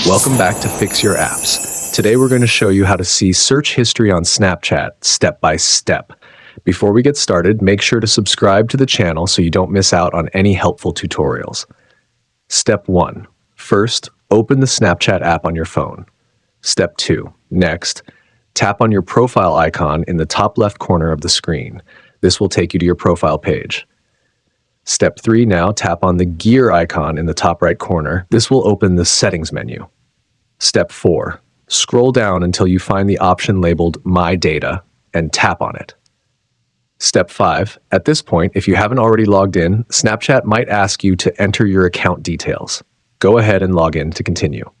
Welcome back to Fix Your Apps. Today we're going to show you how to see search history on Snapchat step by step. Before we get started, make sure to subscribe to the channel so you don't miss out on any helpful tutorials. Step 1. First, open the Snapchat app on your phone. Step 2. Next, tap on your profile icon in the top left corner of the screen. This will take you to your profile page. Step 3, now tap on the gear icon in the top right corner. This will open the settings menu. Step 4, scroll down until you find the option labeled My Data and tap on it. Step 5, at this point, if you haven't already logged in, Snapchat might ask you to enter your account details. Go ahead and log in to continue.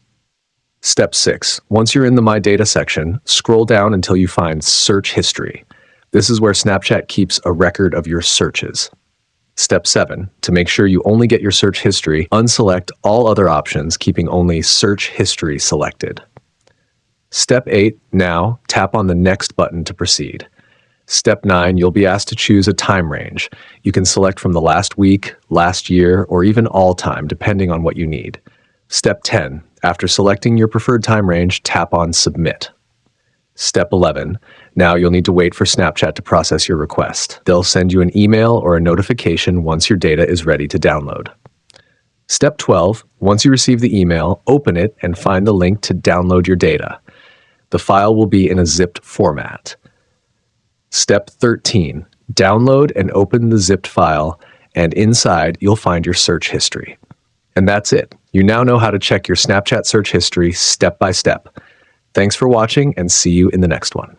Step 6, once you're in the My Data section, scroll down until you find Search History. This is where Snapchat keeps a record of your searches. Step 7, to make sure you only get your search history, unselect all other options, keeping only search history selected. Step 8, now tap on the next button to proceed. Step 9, you'll be asked to choose a time range. You can select from the last week, last year, or even all time, depending on what you need. Step 10, after selecting your preferred time range, tap on Submit. Step 11. Now you'll need to wait for Snapchat to process your request. They'll send you an email or a notification once your data is ready to download. Step 12. Once you receive the email, open it and find the link to download your data. The file will be in a zipped format. Step 13. Download and open the zipped file, and inside you'll find your search history. And that's it. You now know how to check your Snapchat search history step by step. Thanks for watching, and see you in the next one.